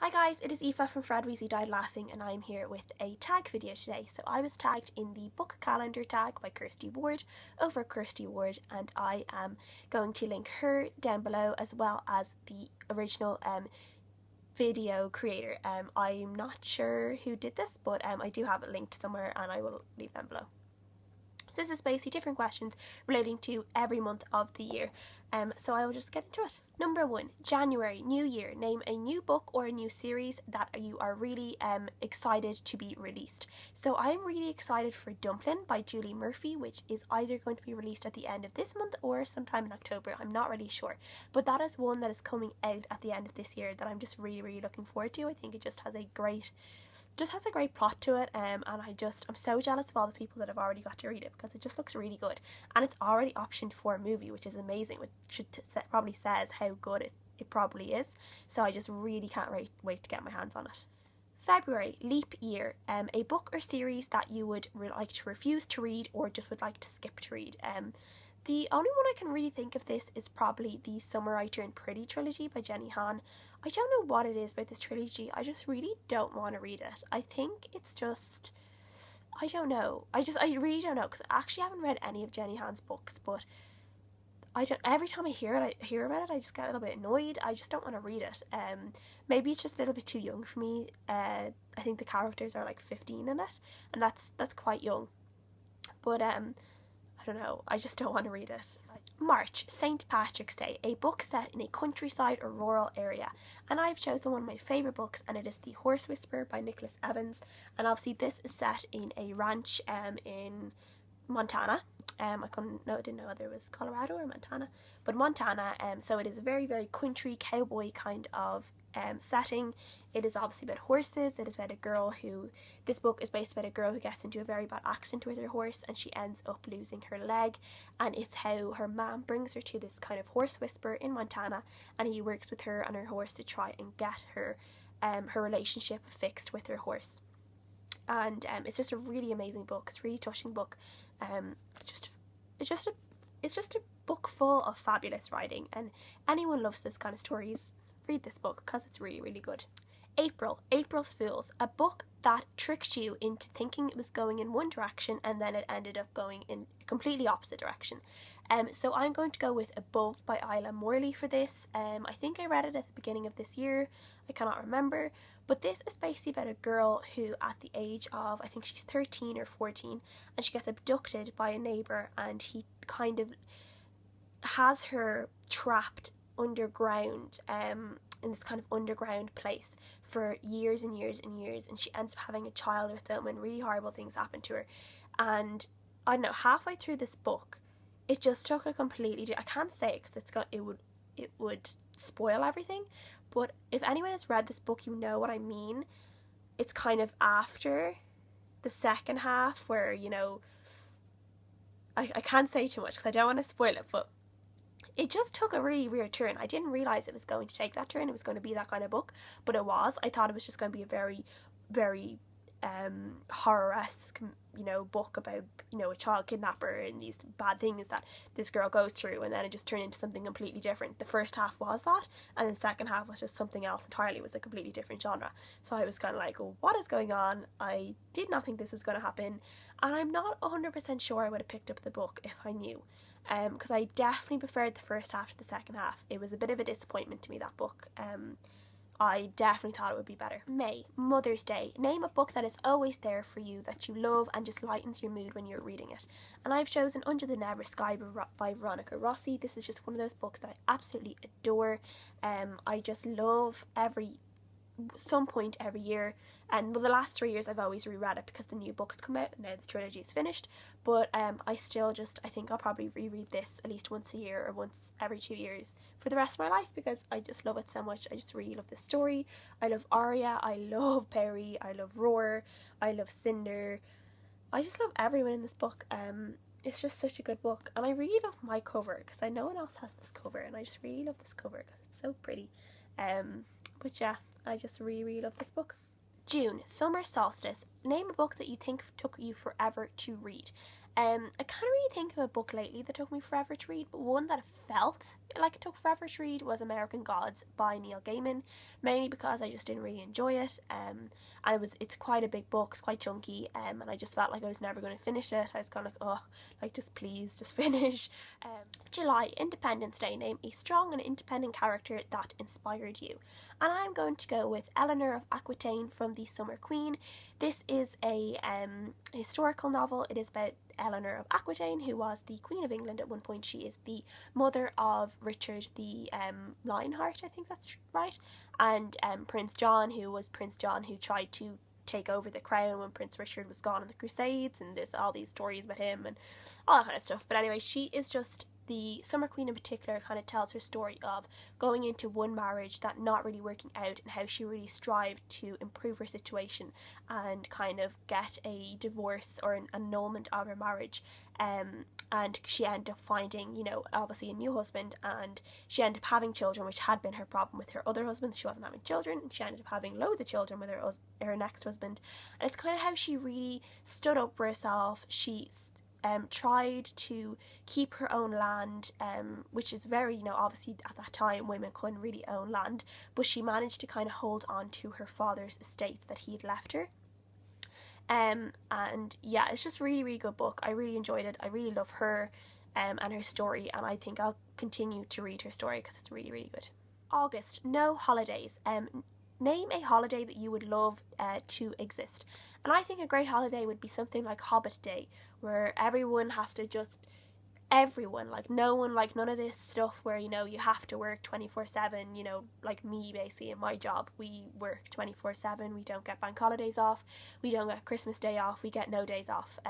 Hi guys, it is Aoife from Fred Weasley Died Laughing and I'm here with a tag video today. So I was tagged in the book calendar tag by Kirsty Ward over at Kirsty Ward, and I am going to link her down below as well as the original video creator. I'm not sure who did this, but I do have it linked somewhere and I will leave them below. So this is basically different questions relating to every month of the year. So I will just get into it. Number 1, January, new year. Name a new book or a new series that you are really excited to be released. So I'm really excited for Dumpling by Julie Murphy, which is either going to be released at the end of this month or sometime in October. I'm not really sure. But that is one that is coming out at the end of this year that I'm just really looking forward to. I think it just has a great plot to it, and I'm so jealous of all the people that have already got to read it because it just looks really good, and it's already optioned for a movie, which is amazing, which probably says how good it probably is. So I just really can't wait to get my hands on it. February, leap year. A book or series that you would like to refuse to read or just would like to skip to read. The only one I can really think of this is probably the Summer I Turned Pretty trilogy by Jenny Han. I don't know what it is about this trilogy, I just really don't want to read it. I think it's just, I don't know. I really don't know, because I actually haven't read any of Jenny Han's books, but every time I hear about it, I just get a little bit annoyed. I just don't want to read it. Maybe it's just a little bit too young for me. I think the characters are like 15 in it, and that's quite young. But I don't know, I just don't want to read it. March, St. Patrick's Day, a book set in a countryside or rural area. And I've chosen one of my favourite books, and it is The Horse Whisperer by Nicholas Evans. And obviously this is set in a ranch in Montana. I didn't know whether it was Colorado or Montana, but Montana. So it is a very country cowboy kind of setting. It is obviously about horses. It is about a girl who, this book is based about a girl who gets into a very bad accident with her horse and she ends up losing her leg, and it's how her mom brings her to this kind of horse whisperer in Montana, and he works with her and her horse to try and get her her relationship fixed with her horse. And it's just a really amazing book. It's a really touching book. It's just a book full of fabulous writing, and anyone loves this kind of stories, read this book because it's really good. April, April's Fools, a book that tricked you into thinking it was going in one direction and then it ended up going in a completely opposite direction. So I'm going to go with Above by Isla Morley for this. I think I read it at the beginning of this year, I cannot remember, but this is basically about a girl who at the age of, I think she's 13 or 14, and she gets abducted by a neighbour, and he kind of has her trapped underground in this kind of underground place for years and years, and she ends up having a child with them and really horrible things happen to her. And I don't know, halfway through this book it just took a completely I can't say it because it would spoil everything, but if anyone has read this book, you know what I mean. It's kind of after the second half where, you know, I can't say too much because I don't want to spoil it, but it just took a really weird turn. I didn't realise it was going to take that turn, it was going to be that kind of book, but it was. I thought it was just going to be a very horror-esque, you know, book about, you know, a child kidnapper and these bad things that this girl goes through, and then it just turned into something completely different. The first half was that, and the second half was just something else entirely. It was a completely different genre. So I was kind of like, oh, what is going on? I did not think this was going to happen, and I'm not 100% sure I would have picked up the book if I knew, because I definitely preferred the first half to the second half. It was a bit of a disappointment to me, that book. I definitely thought it would be better. May, Mother's Day. Name a book that is always there for you, that you love and just lightens your mood when you're reading it. And I've chosen Under the Never Sky by Veronica Rossi. This is just one of those books that I absolutely adore. I just love some point every year, and well, the last 3 years I've always reread it because the new books come out and now the trilogy is finished, but I think I'll probably reread this at least once a year or once every 2 years for the rest of my life because I just love it so much. I just really love this story. I love Arya, I love Perry, I love Roar, I love Cinder. I just love everyone in this book. It's just such a good book, and I really love my cover because no one else has this cover, and I just really love this cover because it's so pretty. But yeah, I just really love this book. June, Summer Solstice. Name a book that you think took you forever to read. I can't really think of a book lately that took me forever to read, but one that felt like it took forever to read was American Gods by Neil Gaiman, mainly because I just didn't really enjoy it. It's quite a big book, it's quite chunky, and I just felt like I was never going to finish it. I was kind of like, oh, like just please, just finish. July, Independence Day. Name a strong and independent character that inspired you. And I'm going to go with Eleanor of Aquitaine from The Summer Queen. This is a historical novel. It is about Eleanor of Aquitaine, who was the Queen of England at one point. She is the mother of Richard the Lionheart, I think that's right, and Prince John, who was Prince John who tried to take over the crown when Prince Richard was gone in the Crusades, and there's all these stories about him and all that kind of stuff. But anyway, she is just the Summer Queen in particular kind of tells her story of going into one marriage that not really working out, and how she really strived to improve her situation and kind of get a divorce or an annulment of her marriage. And she ended up finding, you know, obviously a new husband, and she ended up having children, which had been her problem with her other husband. She wasn't having children, and she ended up having loads of children with her next husband. And it's kind of how she really stood up for herself. She tried to keep her own land, which is very, you know, obviously at that time women couldn't really own land, but she managed to kind of hold on to her father's estates that he had left her. And yeah, it's just really, really good book. I really enjoyed it. I really love her and her story, and I think I'll continue to read her story because it's really, really good. August, no holidays. Name a holiday that you would love to exist. And I think a great holiday would be something like Hobbit Day, where everyone has to just, everyone, like no one, like none of this stuff where, you know, you have to work 24/7, you know, like me basically in my job, we work 24/7, we don't get bank holidays off, we don't get Christmas Day off, we get no days off.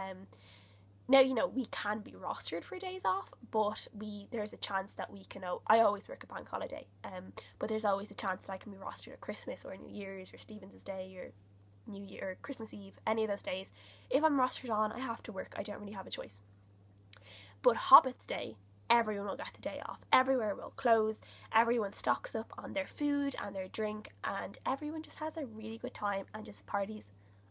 Now, you know, we can be rostered for days off, but there's a chance that we can, I always work a bank holiday, but there's always a chance that I can be rostered at Christmas or New Year's or Stephen's Day or New Year or Christmas Eve, any of those days. If I'm rostered on, I have to work. I don't really have a choice. But Hobbit's Day, everyone will get the day off. Everywhere will close. Everyone stocks up on their food and their drink, and everyone just has a really good time and just parties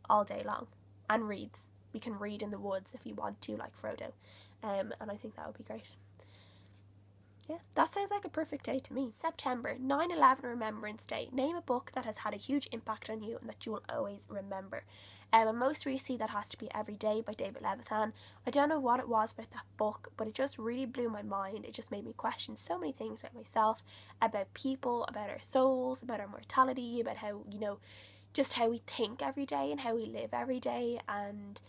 all day long and reads. We can read in the woods if you want to, like Frodo, and I think that would be great. Yeah, that sounds like a perfect day to me. September, 9/11 Remembrance Day. Name a book that has had a huge impact on you and that you will always remember. And most recently, that has to be Every Day by David Levithan. I don't know what it was about that book, but it just really blew my mind. It just made me question so many things about myself, about people, about our souls, about our mortality, about how, you know, just how we think every day and how we live every day. And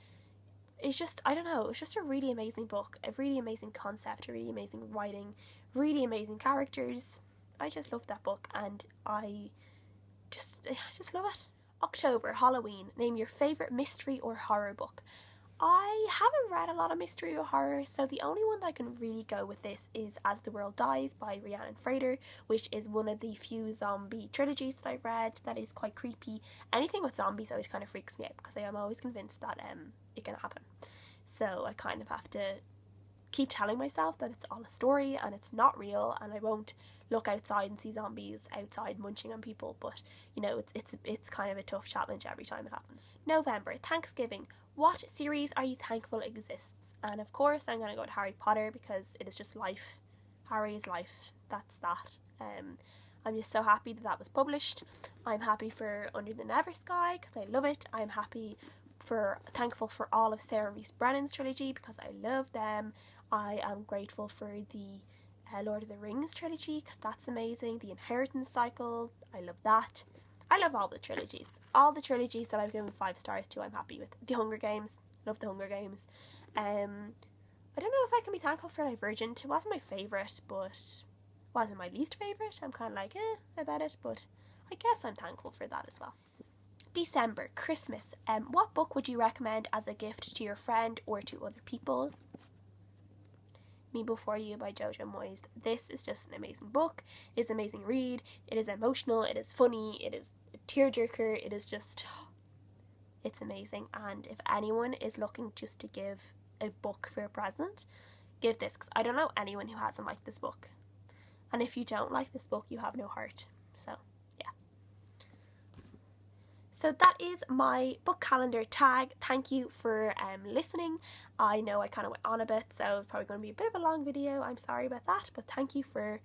it's just, I don't know, it's just a really amazing book, a really amazing concept, a really amazing writing, really amazing characters. I just love that book, and I just love it. October, Halloween. Name your favourite mystery or horror book. I haven't read a lot of mystery or horror, so the only one that I can really go with this is As the World Dies by Rhiannon Frater, which is one of the few zombie trilogies that I've read that is quite creepy. Anything with zombies always kind of freaks me out because I am always convinced that it can happen. So I kind of have to keep telling myself that it's all a story and it's not real, and I won't look outside and see zombies outside munching on people, but you know, it's kind of a tough challenge every time it happens. November, Thanksgiving. What series are you thankful exists? And of course I'm going to go with Harry Potter because it is just life. Harry is life. That's that. I'm just so happy that that was published. I'm happy for Under the Never Sky because I love it. I'm thankful for all of Sarah Rees Brennan's trilogy because I love them. I am grateful for the Lord of the Rings trilogy because that's amazing. The Inheritance Cycle, I love that. I love all the trilogies. All the trilogies that I've given 5 stars to, I'm happy with. The Hunger Games, love the Hunger Games. I don't know if I can be thankful for Divergent. It wasn't my favourite, but wasn't my least favourite. I'm kind of like, about it, but I guess I'm thankful for that as well. December, Christmas. What book would you recommend as a gift to your friend or to other people? Me Before You by Jojo Moyes. This is just an amazing book. It is an amazing read. It is emotional. It is funny. It is a tearjerker. It is just, it's amazing. And if anyone is looking just to give a book for a present, give this, because I don't know anyone who hasn't liked this book. And if you don't like this book, you have no heart. So, yeah. So that is my book calendar tag. Thank you for listening. I know I kind of went on a bit, so it's probably going to be a bit of a long video. I'm sorry about that, but thank you for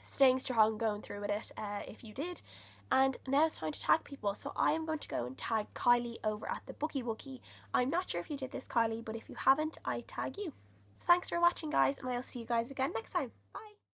staying strong, going through with it if you did. And now it's time to tag people. So I am going to go and tag Kylie over at the Bookie Wookie. I'm not sure if you did this, Kylie, but if you haven't, I tag you. So thanks for watching, guys, and I'll see you guys again next time. Bye.